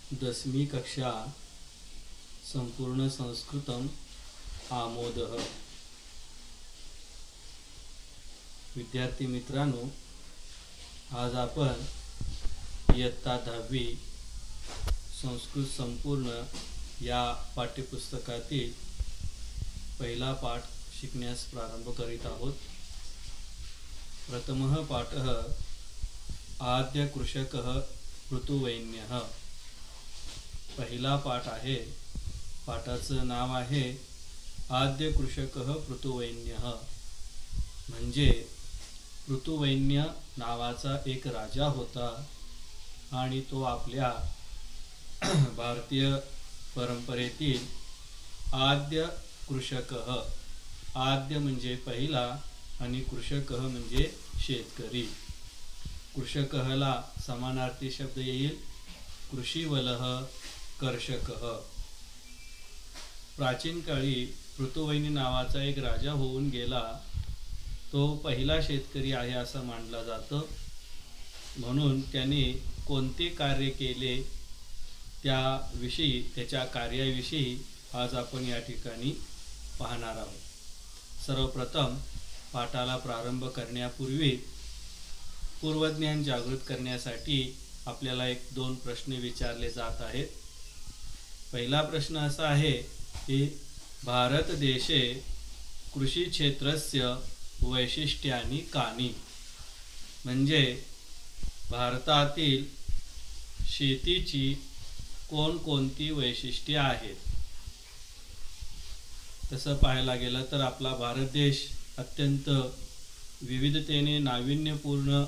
दशमी कक्षा संपूर्ण संस्कृतम आमोदः। विद्यार्थी मित्रांनो, आज आपण इयत्ता 10वी संस्कृत संपूर्ण या पाठ्यपुस्तकातील पहिला पाठ शिकण्यास प्रारंभ करीत आहोत। प्रथमः पाठः आद्य कृषकः ऋतुवैन्यः। पहिला पाठ आहे, पाठाचं नाव आहे आद्य कृषकः ऋतुवैन्यः। म्हणजे ऋतुवैन्य नावाचा एक राजा होता आणि तो आपल्या भारतीय परंपरेतील आद्य कृषकः, आद्य म्हणजे पहिला आणि कृषकः म्हणजे शेतकरी। कृषकहला समानार्थी शब्द येईल कृषीवलः कर्षकः। प्राचीन काळी ऋतुवैन्य नावाचा एक राजा होऊन गेला, तो पहिला शेतकरी आहे असं मानलं जातं। म्हणून त्याने कोणते कार्य केले त्याविषयी, त्याच्या कार्याविषयी आज आपण या ठिकाणी पाहणार आहोत। सर्वप्रथम पाठाला प्रारंभ करण्यापूर्वी पूर्वज्ञान जागृत करण्यासाठी आपल्याला एक दोन प्रश्न विचारले जात आहेत। पहिला प्रश्न असा आहे की भारत देशे कृषी क्षेत्रस्य वैशिष्ट्यानि कानि। म्हणजे भारतातील शेतीची कोणकोणती वैशिष्ट्ये आहेत। तसं पाहायला गेलं तर आपला भारत देश अत्यंत विविधतेने नाविन्यपूर्ण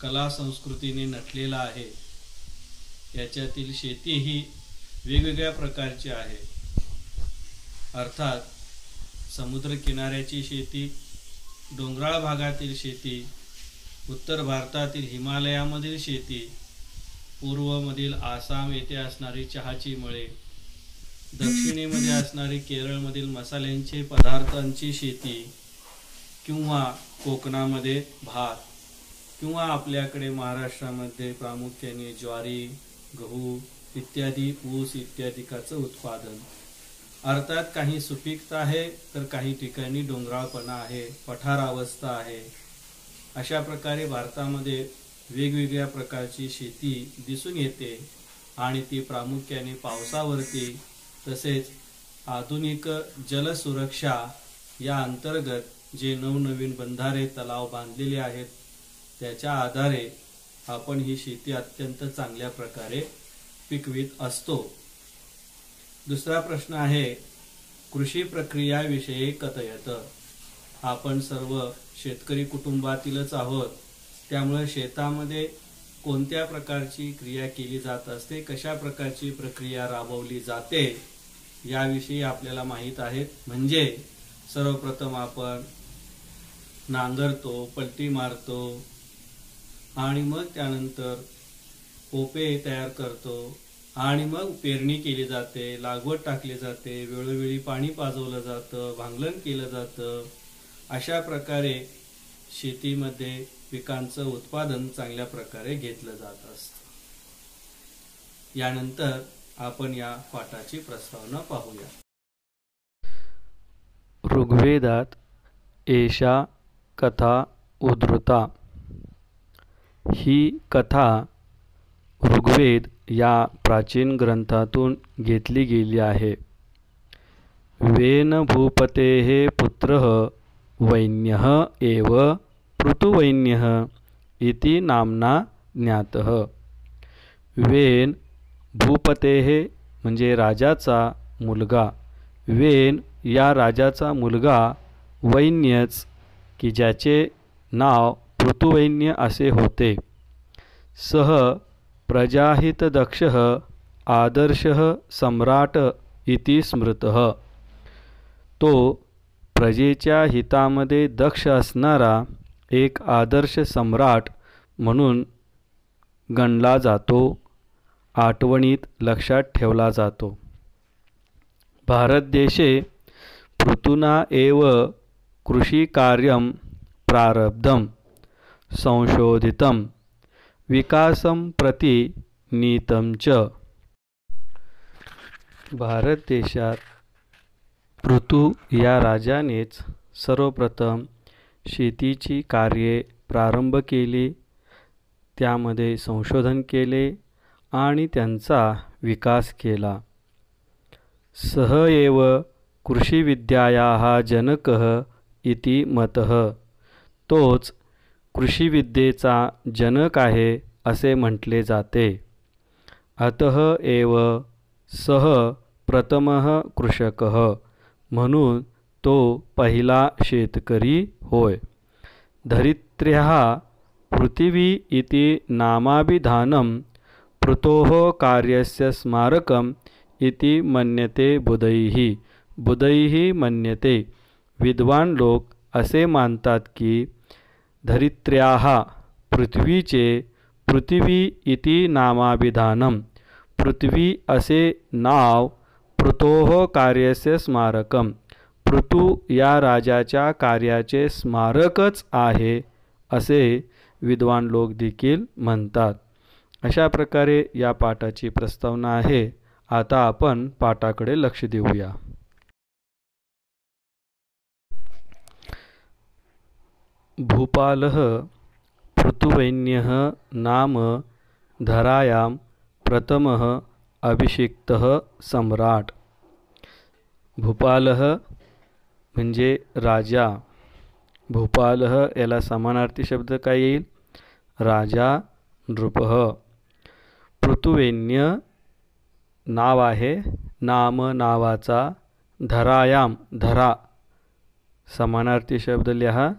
कला संस्कृतीने नटलेला आहे। याच्यातील शेती ही वेगवेगळ्या प्रकारची आहे। अर्थात समुद्र किनाऱ्याची शेती, डोंगराळ भागातील शेती, उत्तर भारतातील हिमालयामधील शेती, पूर्वमधील आसाम येथे असणारी चहाची मळे, दक्षिणेमध्ये असणारी केरळमधील मसाल्यांचे पदार्थांची शेती, किंवा कोकणामध्ये भात, किंवा आपल्याकडे महाराष्ट्रामध्ये प्रामुख्याने ज्वारी, गहू इत्यादी, ऊस इत्यादीचं उत्पादन। अर्थात काही सुपीकता आहे तर काही ठिकाणी डोंगराळपणा आहे, पठारावस्था आहे। अशा प्रकारे भारतामध्ये वेगवेगळ्या प्रकारची शेती दिसून येते आणि ती प्रामुख्याने पावसावरती तसेच आधुनिक जलसुरक्षा या अंतर्गत जे नवनवीन बंधारे तलाव बांधलेले आहेत त्याच्या आधारे आपण ही शेती अत्यंत चांगल्या प्रकारे पिकवित असतो। दुसरा प्रश्न आहे कृषी प्रक्रिया विषयी कथयत। आपण सर्व शेतकरी कुटुंबातीलच आहोत, त्यामुळे शेतामध्ये कोणत्या प्रकारची क्रिया केली जात असते, कशा प्रकारची प्रक्रिया राबवली जाते याविषयी आपल्याला माहित आहे। म्हणजे सर्वप्रथम आपण नांगरतो, पलटी मारतो आणि मग त्यानंतर पोपे तयार करतो आणि मग पेरणी केली जाते, लागवड टाकली जाते, वेळोवेळी पाणी पाजवलं जातं, भांगलन केलं जातं। अशा प्रकारे शेतीमध्ये पिकांचं उत्पादन चांगल्या प्रकारे घेतलं जात असतं। यानंतर आपण या पाठाची प्रस्तावना पाहूया। ऋग्वेदात एषा कथा उद्धृता। ही कथा ऋग्वेद या प्राचीन ग्रंथातून घेतली गेली आहे। वेन भूपतेः पुत्रः वैन्यः एव ऋतुवैन्यः इति नाम्ना ज्ञातः। वेन भूपतेः म्हणजे राजाचा मुलगा, वेन या राजाचा मुलगा, वैन्यच की ज्याचे नाव ऋतुवैन्य असे होते। सह प्रजाहितदक्षः आदर्शः सम्राट इति स्मृतः। तो प्रजेच्या हितामध्ये दक्ष असणारा एक आदर्श सम्राट म्हणून गणला जातो, आठवणीत लक्षात ठेवला जातो। भारत देशे ऋतूना एव कृषिकार्यं प्रारब्धं संशोधितं विकासं प्रति नीतं च। भारत देशात पृथू या राजानेच सर्वप्रथम शेतीची कार्ये प्रारंभ केली, त्यामध्ये संशोधन केले आणि त्यांचा विकास केला. सः एव कृषिविद्यायाः जनकः इति मतः. तोच कृषिविद्येचा जनक आहे असे म्हटले जाते. अतः एव सः प्रथमः कृषकः, म्हणून तो पहिला शेतकरी होय. धरित्र्याः पृथिवी इति नामाभिधानं पृथोः कार्यस्य स्मारकम् इति मन्यते बुधैः. बुधैः मन्यते. विद्वान लोक असे मानतात की धरित्र्याः पृथ्वीचे पृथिवी इति नामाभिधानं, पृथ्वी असे नाव, पृथोः कार्यस्य स्मारकम, पृथू या राजाच्या कार्याचे स्मारकच आहे असे विद्वान लोक देखील म्हणतात. अशा प्रकारे या पाठाची प्रस्तावना आहे. आता आपण पाठाकडे लक्ष देऊया. भूपालः पृथुवैन्यः नाम धरायां प्रथमः अभिषिक्तः सम्राट. भूपालः म्हणजे राजा. भूपालः याला समानार्थी शब्द काय येईल? राजा, नृपः. पृथुवैन्य नाव आहे, नाम नावाचा, धरायाम धरा, समानार्थी शब्द लिहा,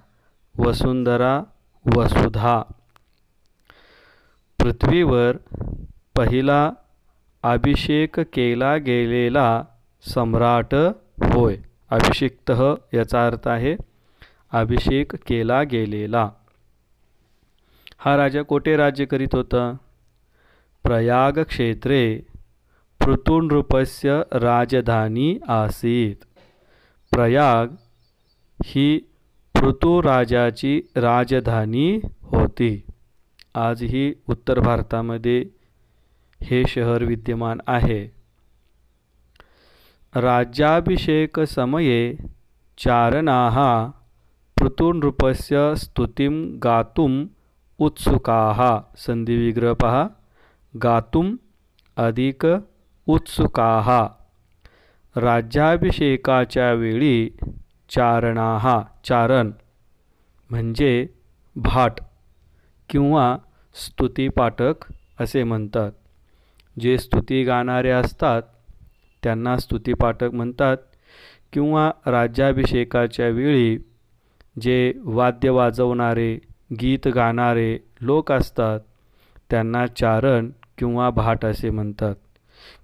वसुंधरा, वसुधा. पृथ्वीवर पहिला अभिषेक केला गेलेला सम्राट होय. अभिषिक्तः याचा अर्थ आहे अभिषेक केला गेलेला. हा राजा कोठे राज्य करीत होता? प्रयाग क्षेत्रे पृथुनृपस्य राजधानी आसीत. प्रयाग ही पृथु राजाची राजधानी होती. आजही उत्तर भारतामध्ये हे शहर विद्यमान आहे. राज्याभिषेक समये चारणाः पृथुनृपस्य स्तुतिं गातुम् उत्सुकाः. संधिविग्रह पहा. गातुम् अधिक उत्सुकाः. राज्याभिषेकाच्या वेळी चारणाः, चारण म्हणजे भाट किंवा स्तुतिपाठक असे म्हणतात. जे स्तुती गाणारे असतात त्यांना स्तुतिपाठक म्हणतात. किंवा राज्याभिषेकाच्या वेळी जे वाद्य वाजवणारे, गीत गाणारे लोक असतात त्यांना चारण किंवा भाट असे म्हणतात.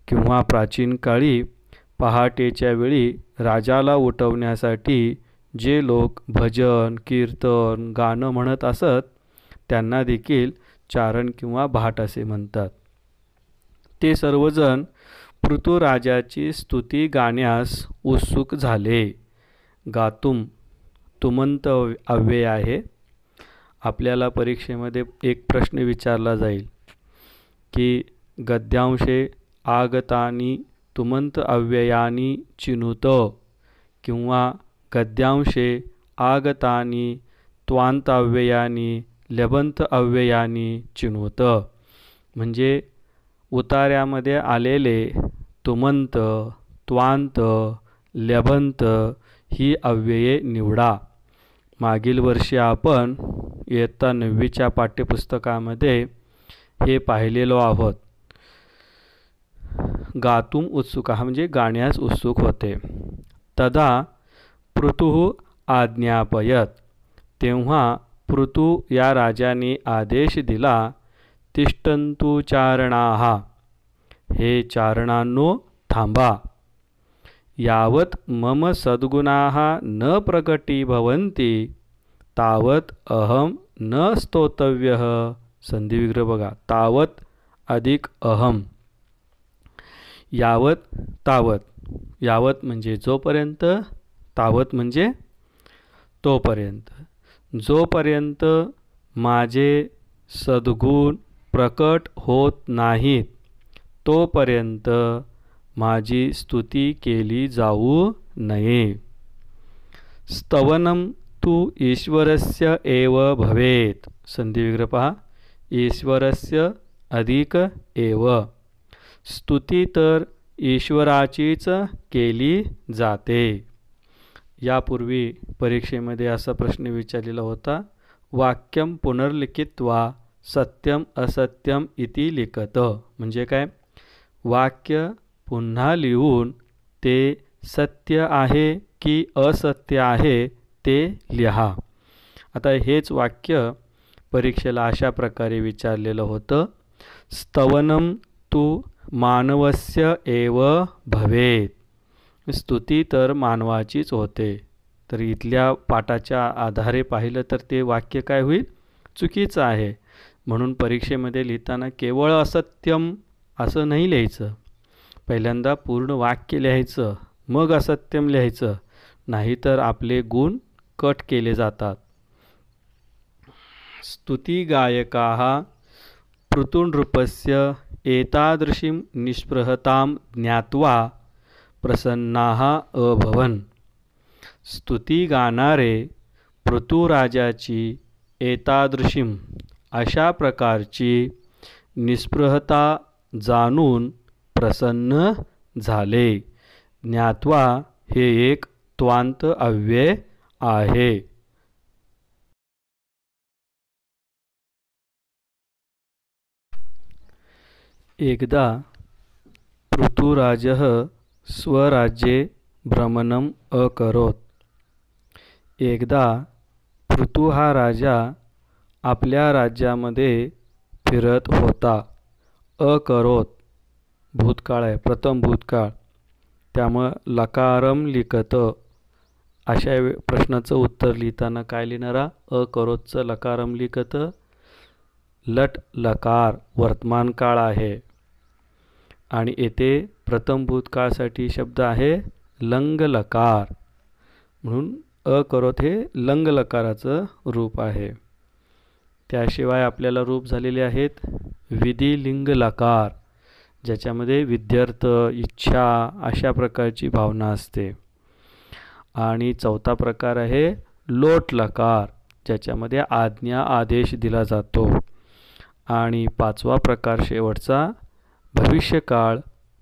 किंवा प्राचीन काळी पहाटेच्या वेळी राजाला उठवण्यासाठी जे लोक भजन, कीर्तन, गाणं म्हणत असत त्यांना देखील चारण किंवा भाट असे म्हणतात. ते सर्वजण पृथुराजाची स्तुती गाण्यास उत्सुक झाले. गातुम तुमंत अव्यय आहे. आपल्याला परीक्षेमध्ये एक प्रश्न विचारला जाईल की गद्यांशे आगतानि तुमंत अव्ययानि चिनुत किंवा गद्यांशे आगतानि त्वांत अव्ययानि लबंत अव्ययानि चिनुत. म्हणजे उतार्यामध्ये आलेले तुमंत, त्वांत, लबंत ही अव्यये निवडा. मागील वर्षी आपण इयत्ता 9वीच्या पाठ्यपुस्तकामध्ये हे पाहिलेलो आहोत. गातुम उत्सुका म्हणजे गाण्यास उत्सुक होते. तदा पृथुः आज्ञापयत, तेव्हा पृथु या राजाने आदेश दिला, तिष्ठन्तु चारणाः, हे चारणांनो थांबा. यावत मम सद्गुणाः न प्रकटीभवन्ति तावत अहम न स्तोतव्यः. संधिविग्रह बघा. तावत अधिक अहम. यावत तावत. यावत म्हणजे जोपर्यंत, तावत म्हणजे तोपर्यंत. जोपर्यंत माझे सद्गुण प्रकट होत नाहीत तोपर्यंत माझी स्तुती केली जाऊ नये. स्तवनं तु ईश्वरस्य एव भवेत्. संधिविग्रह पहा. ईश्वरस्य अधिक एव. स्तुती तर ईश्वराचीच केली जाते. यापूर्वी परीक्षेमध्ये असा प्रश्न विचारलेला होता. वाक्यम पुनर्लिखित्वा सत्यम असत्यम इति लिखत. म्हणजे काय? वाक्य पुन्हा लिहून ते सत्य आहे की असत्य आहे ते लिहा. आता हेच वाक्य परीक्षेला अशा प्रकारे विचारलेलं होतं. स्तवनं तु मानवस्य एव भवेत्. स्तुती तर मानवाचीच होते. तर इथल्या पाठाच्या आधारे पाहिलं तर ते वाक्य काय होईल? चुकीचं आहे. म्हणून परीक्षेमध्ये लिहिताना केवळ असत्यम असं नाही लिहायचं. पहिल्यांदा पूर्ण वाक्य लिहायचं, मग असत्यम लिहायचं. नाहीतर आपले गुण कट केले जातात. स्तुतिगायकाः पृथुनृपस्य एतादृशीं निष्पृहतां ज्ञात्वा प्रसन्नाः अभवन्. स्तुती गाणारे पृथुराजाची एतादृशीं अशा प्रकारची निष्पृहता जाणून प्रसन्न झाले. ज्ञात्वा हे एक त्वांत अव्यय आहे. एकदा पृथुराजः स्वराज्ये भ्रमणम् अकरोत्. एकदा पृथु हा राजा आपल्या राज्यामध्ये फिरत होता. अकरोत भूतकाळ आहे, प्रथम भूतकाळ. त्यामुळं लकारम लिखत. अशा प्रश्नाचं उत्तर लिहिताना काय लिहिणारा? अकरोतचं लकारम लिखत. लट लकार वर्तमान काळ आहे. आणि येथे प्रथम भूतकाळसाठी शब्द आहे लंग लकार. म्हणून अकरोत हे लंग लकाराचं रूप आहे. त्याशिवाय आपल्याला रूप झालेले आहेत विधिलिंग लकार, ज्याच्यामध्ये विद्यार्थ, इच्छा अशा प्रकारची भावना असते. आणि चौथा प्रकार आहे लोट लकार, ज्याच्यामध्ये आज्ञा आदेश दिला जातो. आणि पाचवा प्रकार शेवटचा भविष्यकाळ,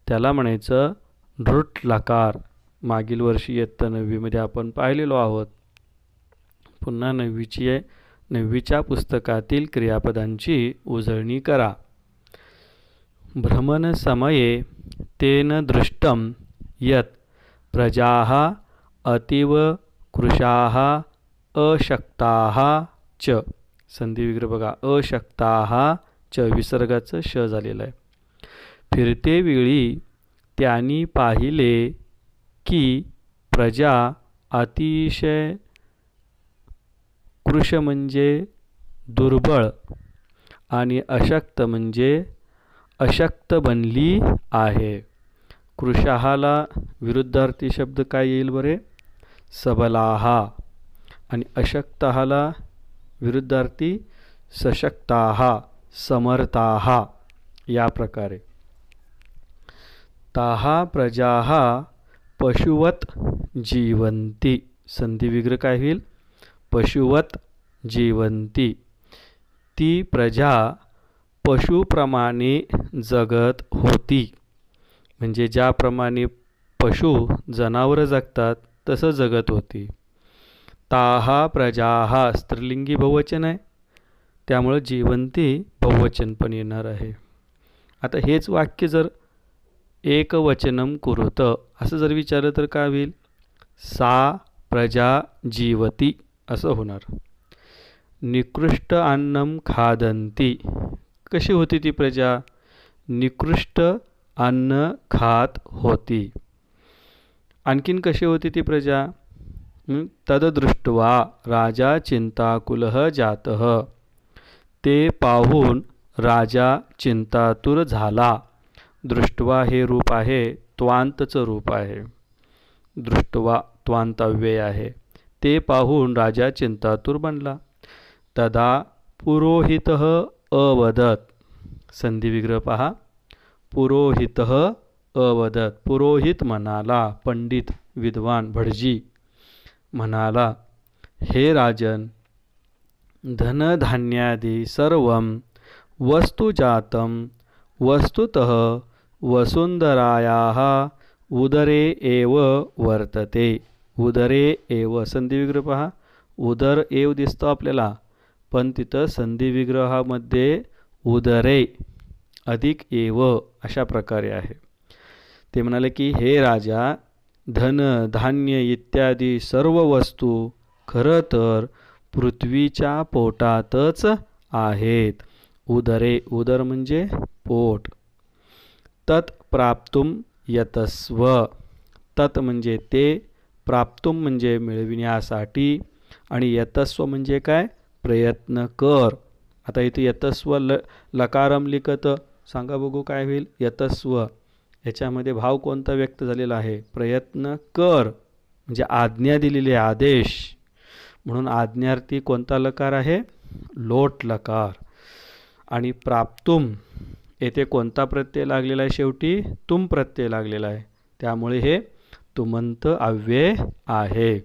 त्याला म्हणायचं नृट लकार. मागील वर्षी इयत्ता 9वीमध्ये आपण पाहिलेलो आहोत. पुन्हा 9वीच्या पुस्तकातील क्रियापदांची उजळणी करा. भ्रमणसमये तेन दृष्टं यत् प्रजाः अतीव कृशाः अशक्ताः च. संधिविग्रह बघा. अशक्ताः च विसर्गाचं श झालेलं आहे. फिरते वेळी त्यांनी पाहिले की प्रजा अतिशय, कृश म्हणजे दुर्बळ आणि अशक्त म्हणजे अशक्त बनली आहे. कृशाहाला विरुद्धार्थी शब्द काय येईल बरे? सबलाः. आणि अशक्ताहाला विरुद्धार्थी सशक्ताः, समर्थाः. या प्रकारे ताः प्रजाः पशुवत जीवन्ति. संधिविग्रह काय होईल? पशुवत जीवन्ति. ती प्रजा पशुप्रमाणे जगत होती. म्हणजे ज्याप्रमाणे पशु जनावरं जगतात तसं जगत होती. ताः प्रजाः स्त्रीलिंगी बहुवचन आहे, त्यामुळं जीवन्ति बहुवचन पण येणार आहे. आता हेच वाक्य जर एकवचनम कुरुत असं जर विचारलं तर काय होईल? सा प्रजा जीवती असं होणार. निकृष्ट अन्नम खादन्ति. कशी होती ती प्रजा? निकृष्ट अन्न खात होती. आणखीन कशी होती ती प्रजा? तददृष्ट्वा राजा चिंताकुलः जातः. ते पाहून राजा चिंतातुर झाला. दृष्ट्वा हे रूप आहे त्वांतचं रूप आहे. दृष्ट्वा त्वांतव्यय आहे. ते पाहून राजा चिंतातुर बनला. तदा पुरोहितः अवदत्. संधिविग्रह पहा. पुरोहितः अवदत पुरोहित म्हणाला, पंडित विद्वान भटजी म्हणाला, हे राजन, धनधान्यादि सर्वं वस्तुजातं वस्तुतः वसुंधरायाः उदरे एव वर्तते. उदरे एव संधिविग्रह पहा, उदर एव दिसतो आपल्याला, पण तिथं संधिविग्रहामध्ये उदरे अधिक एव अशा प्रकारे आहे. ते म्हणाले की हे राजा, धन धान्य इत्यादी सर्व वस्तू खरं तर पृथ्वीच्या पोटातच आहेत. उदरे, उदर म्हणजे पोट. तत् प्राप्तुम यतस्व, तत् म्हणजे ते, प्राप्तुम म्हणजे मिळविण्यासाठी, आणि यतस्व म्हणजे काय, प्रयत्न कर. आता इथे यतस्व लकारम लिखत, सांगा बघू काय होईल. यतस्व याच्यामध्ये भाव कोणता व्यक्त झालेला आहे, प्रयत्न कर, म्हणजे आज्ञा दिलेली आहे, आदेश. म्हणून आज्ञार्थी कोणता लकार आहे, लोट लकार. आणि प्राप्तुम येथे कोणता प्रत्यय लागलेला आहे, शेवटी तुम प्रत्यय लागलेला आहे, त्यामुळे हे तुमंत अव्यय आहे.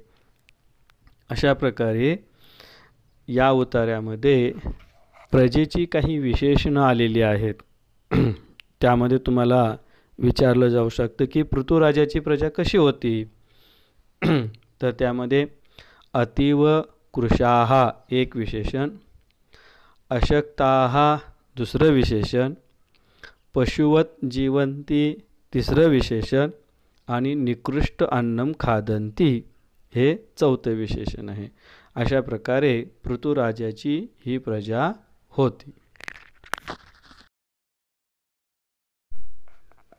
अशा प्रकारे या उतार्यामध्ये प्रजेची काही विशेषणं आलेली आहेत. त्यामध्ये तुम्हाला विचारलं जाऊ शकतं की पृथुराजाची प्रजा कशी होती. तर त्यामध्ये अतीव कृशाः एक विशेषण, अशक्ताः दुसरं विशेषण, पशुवत जीवंती तिसरं विशेषण, आणि निकृष्ट अन्नम खादंती हे चौथं विशेषण आहे. अशा प्रकारे पृथुराजाची ही प्रजा होती.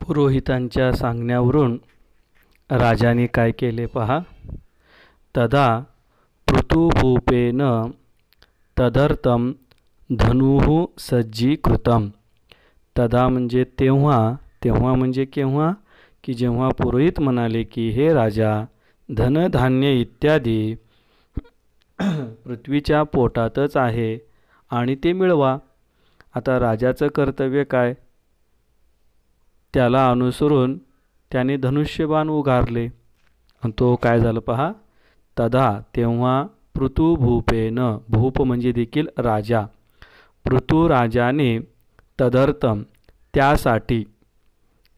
पुरोहितांच्या सांगण्यावरून राजाने काय केले पहा. तदा पृथुभूपेन तदर्थं धनुः सज्जीकृतम्. तदा म्हणजे तेव्हा, तेव्हा म्हणजे केव्हा, की जेव्हा पुरोहित म्हणाले की हे राजा, धनधान्य इत्यादी पृथ्वीच्या पोटातच आहे आणि ते मिळवा. आता राजाचं कर्तव्य काय, त्याला अनुसरून त्याने धनुष्यबाण उगारले. आणि तो काय झालं पहा. तदा तेव्हा पृथुभूपेन, भूप म्हणजे देखील राजा, पृथुराजाने तदर्थम त्यासाठी,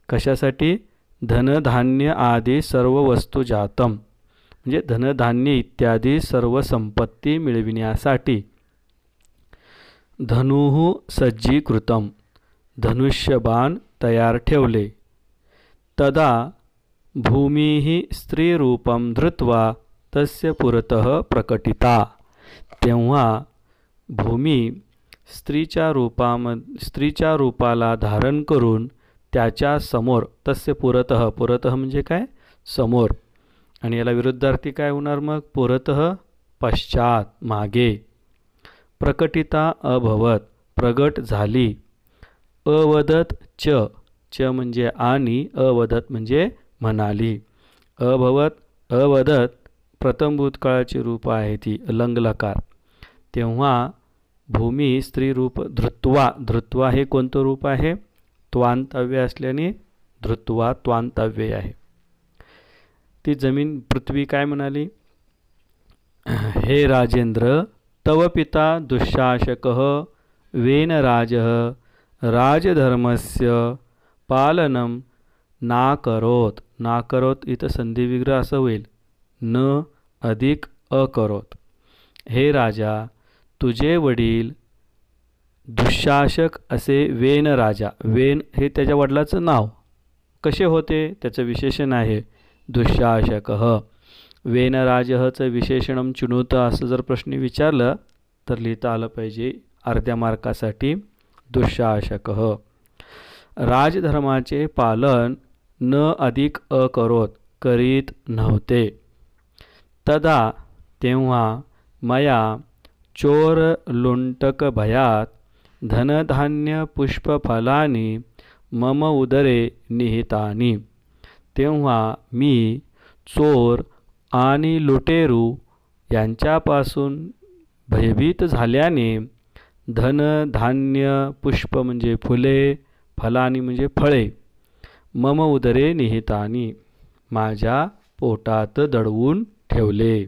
कशासाठी, धनधान्य आदी सर्व वस्तू जातम म्हणजे धनधान्य इत्यादी सर्व संपत्ती मिळविण्यासाठी, धनुः सज्जीकृतम धनुष्यबाण तयार ठेवले. तदा भूमिः स्त्रीरूपं धृत्वा तस्य पुरतः प्रकटिता. तेव्हा भूमी स्त्रीच्या रूपाला धारण करून त्याच्या समोर, तस्य पुरतः, पुरतः म्हणजे काय, समोर, आणि याला विरुद्धार्थी काय होणार मग, पुरतः पश्चात, मागे. प्रकटिता अभवत प्रगट झाली. अवदत च, च म्हणजे आणि, अवदत म्हणजे म्हणाली. अभवत अवदत प्रथम भूतकाळाची रूप आहे ती लंगलकार. तेव्हा भूमी स्त्री रूप धृत्वा, धृत्वा हे कोणतं रूप आहे, त्वांतव्य असल्याने धृत्वा त्वांतव्य आहे. ती जमीन पृथ्वी काय म्हणाली, हे राजेंद्र, तव पिता दुःशासकः वेनराजः राजधर्मस्य पालनं नाकरोत. नाकरोत इथं संधिविग्रह असं होईल, न अधिक अकरोत. हे राजा, तुझे वडील दुःशासक असे वेन राजा, वेन हे त्याच्या वडिलाचं नाव, कसे होते त्याचं विशेषण आहे दुःशासकः. वेनराजचं विशेषणम चिनुत असं जर प्रश्न विचारलं तर लिहिता आलं पाहिजे अर्ध्या मार्कासाठी दुःशासकः. राजधर्माचे पालन न अधिक अकरोत करीत नव्हते. तदा तेव्हा मया चोर लुंटक भयात धनधान्य पुष्पफलानी मम उदरे निहितानी. तेव्हा मी चोर आणि लुटेरू यांच्यापासून भयभीत झाल्याने धन धान्य पुष्प म्हणजे फुले, फलानी म्हणजे फळे, मम उदरे निहितानी, माझ्या पोटात दडवून ठेवले.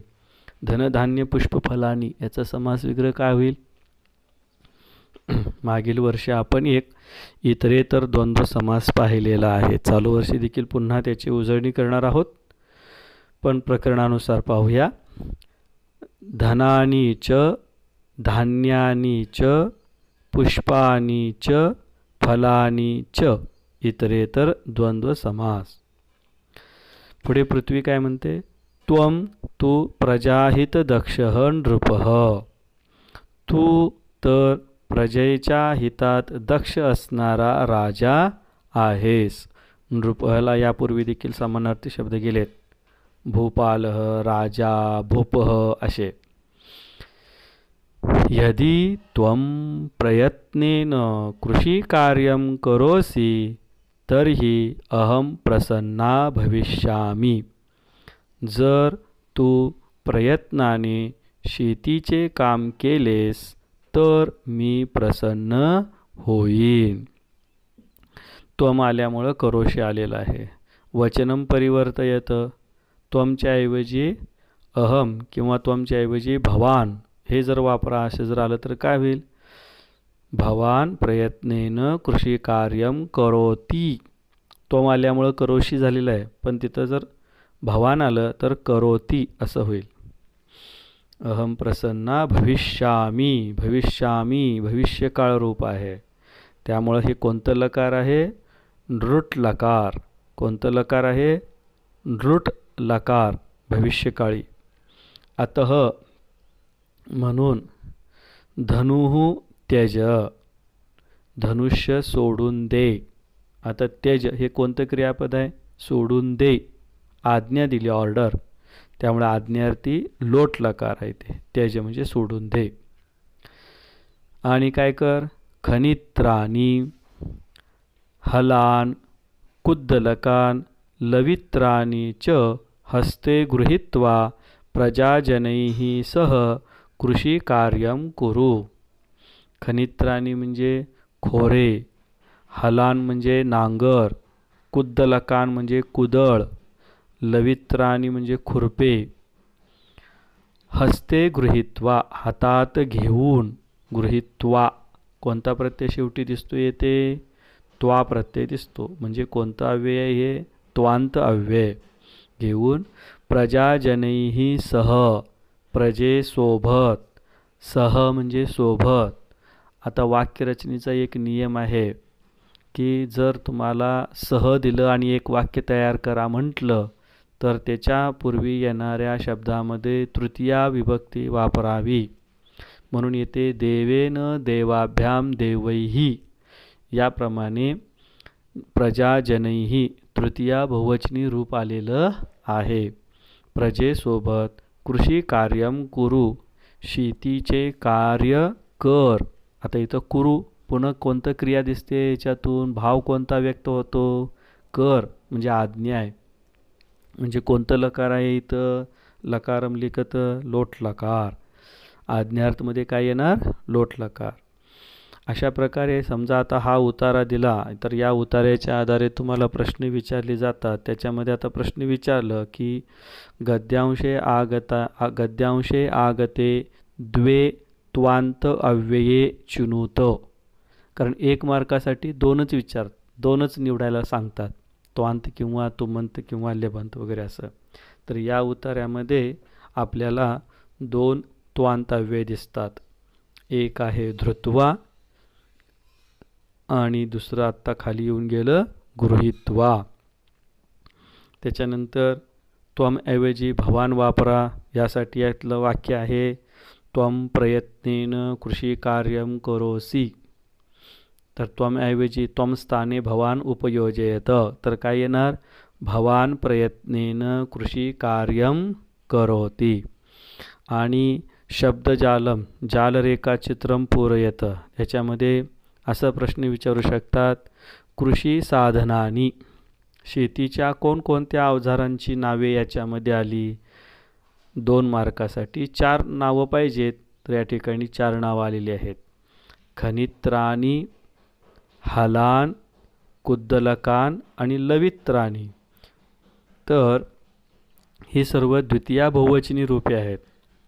धनधान्य पुष्पफलानी याचा समास विग्रह काय होईल? मागील वर्षी आपण एक इतरेतर द्वंद्व समास पाहिलेला आहे. चालू वर्षी देखील पुन्हा त्याची उजळणी करणार आहोत, पण प्रकरणानुसार पाहूया. धनानी च, धान्यानी च, पुष्पानी च, फलानी च, इतरेतर द्वंद्व समास. पुढे पृथ्वी काय म्हणते? त्वं तू प्रजाहित दक्षः नृपः, तू तर प्रजेच्या हितात दक्ष असणारा राजा आहेस. नृपहला यापूर्वी देखील समानार्थी शब्द गेलेत. भूपालः, राजा, भूपः असे. यदि त्वं प्रयत्नेन कृषिकार्यं करोसि तर्हि अहं प्रसन्ना भविष्यामि. जर तू प्रयत्नाने शेतीचे काम केलेस तर मी प्रसन्न होईन. त्वम आल्यामुळं करोशी आलेला आहे. वचनम परिवर्तयत, त्वमच्या ऐवजी अहम किंवा त्वमच्या ऐवजी भवान हे जर वापरा असे जर आलं तर काय होईल? भवान प्रयत्नेन कृषिकार्यम करोती. त्वम आल्यामुळं करोशी झालेलं आहे, पण तिथं जर भवान आलं तर करोती असं होईल. अहम प्रसन्ना भविष्यामी, भविष्यामी भविष्यकाळ रूप आहे, त्यामुळं हे कोणतं लकार आहे? नृट लकार. कोणतं लकार आहे? नृट लकार, भविष्यकाळी. अतः म्हणून धनुः त्यज, धनुष्य सोडून दे. आता त्यज हे कोणतं क्रियापद आहे? सोडून दे, आज्ञा दिली, ऑर्डर, त्यामुळे आज्ञार्थी लोट लकार आहे ते. त्यज म्हणजे सोडून दे. आणि काय कर? खनित्राणी, हलान, कुद्दलकान, लवित्राणी च हस्ते गृहीत्वा प्रजाजनैः सह कृषिकार्यं कुरु. खनित्राणी म्हणजे खोरे, हलान म्हणजे नांगर, कुद्दलकान म्हणजे कुदळ, लवित्राणी म्हणजे खुरपे. हस्ते गृहीत्वा हातात घेऊन, गृहीत्वा कोणता प्रत्यय शेवटी दिसतो येते? त्वा प्रत्यय दिसतो. म्हणजे कोणता अव्यय आहे हे? त्वांत अव्यय. घेऊन प्रजाजनैः सह, प्रजेसोबत, सह म्हणजे सोबत. आता वाक्यरचनेचा एक नियम आहे की जर तुम्हाला सह दिलं आणि एक वाक्य तयार करा म्हटलं तर त्याच्या पूर्वी येणाऱ्या शब्दामध्ये तृतीया विभक्ती वापरावी. म्हणून येथे देवेन, देवाभ्याम, देवैः याप्रमाणे प्रजाजनैः तृतीया बहुवचनी रूप आलेलं आहे. प्रजेसोबत कृषिकार्यं कुरु, शेतीचे कार्य कर. आता इथं कुरु पुन्हा कोणतं क्रिया दिसते याच्यातून? भाव कोणता व्यक्त होतो? कर म्हणजे आज्ञा आहे. म्हणजे कोणतं लकार आहे इथं? लकारम लिखत लोट लकार. आज्ञार्थमध्ये काय येणार? लोट लकार. अशा प्रकारे समजा आता हा उतारा दिला तर या उतार्याच्या आधारे तुम्हाला प्रश्न विचारले जातात. त्याच्यामध्ये आता प्रश्न विचारलं की गद्यांशे आगते द्वे त्वांत अव्यये चिनुत. कारण 1 मार्कासाठी दोनच निवडायला सांगतात, त्वांत किंवा तुमंत किंवा लेबंत वगैरे असं. तर या उतार्यामध्ये आपल्याला 2 त्वांत अव्यय दिसतात. एक आहे धृत्वा आणि दुसरं आत्ता खाली येऊन गेलं गृहीत्वा. त्याच्यानंतर त्वम ऐवजी भवान वापरा. यासाठी यातलं वाक्य आहे त्वम प्रयत्नेन कृषिकार्यं करोसि. तर त्वम ऐवजी त्वम स्थाने भवान उपयोजयत. तर काय येणार? भवान प्रयत्नेन कृषिकार्यं करोति. आणि शब्दजालम जालरेखाचित्रं पूरयत. याच्यामध्ये असं प्रश्न विचारू शकतात, कृषी साधनानी, शेतीच्या कोणकोणत्या अवजारांची नावे याच्यामध्ये आली? 2 मार्कासाठी 4 नावं पाहिजेत, तर या ठिकाणी 4 नावं आलेली आहेत. खनित्राणी, हलान, कुद्दलकान आणि लवित्राणी. तर ही सर्व द्वितीया बहुवचनी रूपे आहेत.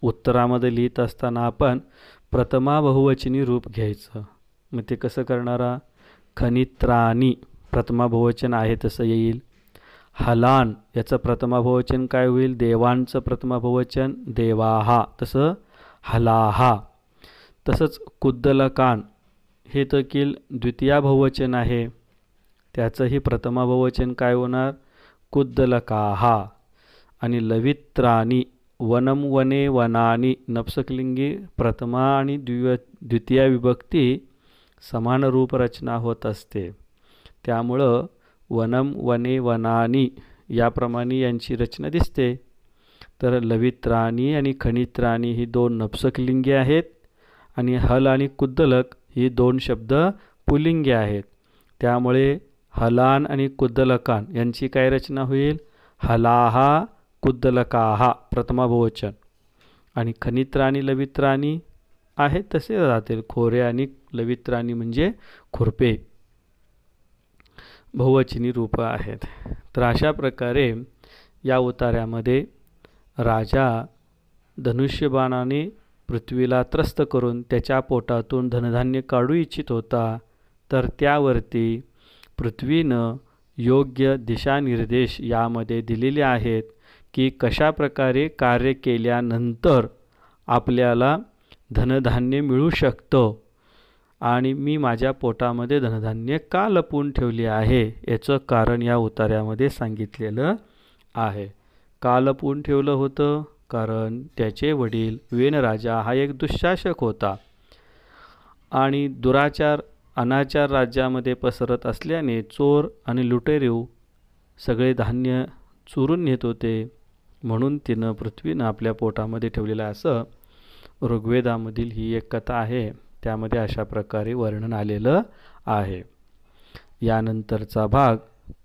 उत्तरामध्ये लिहित असताना आपण प्रथमा बहुवचनी रूप घ्यायचं. मग ते कसं करणारा? खनित्राणी प्रथमा बहुवचन आहे तसं येईल. हलान याचं प्रथमा बहुवचन काय होईल? देवांचं प्रथमा बहुवचन देवाहा, तसं हलाहा. तसंच कुद्दलकान हे देखील द्वितीया बहुवचन आहे, त्याचंही प्रथमा बहुवचन काय होणार? कुद्दलकाहा. आणि लवित्राणी वनम वने वनानी नपुंसकलिंगी प्रथमा आणि द्वितीया विभक्ती समान रूप रचना होत असते, त्यामुळं वनम वने वनानी याप्रमाणे यांची रचना दिसते. तर लवित्राणी आणि खनित्राणी ही दोन नपुंसकलिंगी आहेत आणि हल आणि कुद्दलक ही दोन शब्द पुल्लिंगी आहेत. त्यामुळे हलान आणि कुद्दलकान यांची काय रचना होईल? हलाहा कुद्दलकाहा प्रथमा बहुवचन. आणि खनित्राणी लवित्राणी आहेत तसे राहतील. खोरे आणि लवित्राणी म्हणजे खुरपे बहुवचनी रूप आहेत. तर अशा प्रकारे या उतार्यामध्ये राजा धनुष्यबाणाने पृथ्वीला त्रस्त करून त्याच्या पोटातून धनधान्य काढू इच्छित होता. तर त्यावरती पृथ्वीनं योग्य दिशानिर्देश यामध्ये दिलेले आहेत की कशा प्रकारे कार्य केल्यानंतर आपल्याला धनधान्य मिळू शकतं आणि मी माझ्या पोटामध्ये धनधान्य का लपवून ठेवले आहे याचं कारण या उतार्यामध्ये सांगितलेलं आहे. का लपवून ठेवलं होतं? कारण त्याचे वडील वेनराजा हा एक दुःशासक होता आणि दुराचार अनाचार राज्यामध्ये पसरत असल्याने चोर आणि लुटेरेव सगळे धान्य चोरून नेत होते. म्हणून तिनं पृथ्वीनं आपल्या पोटामध्ये ठेवलेलं असं ऋग्वेदामधील ही एक कथा आहे, त्यामध्ये अशा प्रकारे वर्णन आलेलं आहे. यानंतरचा भाग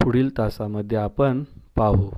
पुढील तासामध्ये आपण पाहू.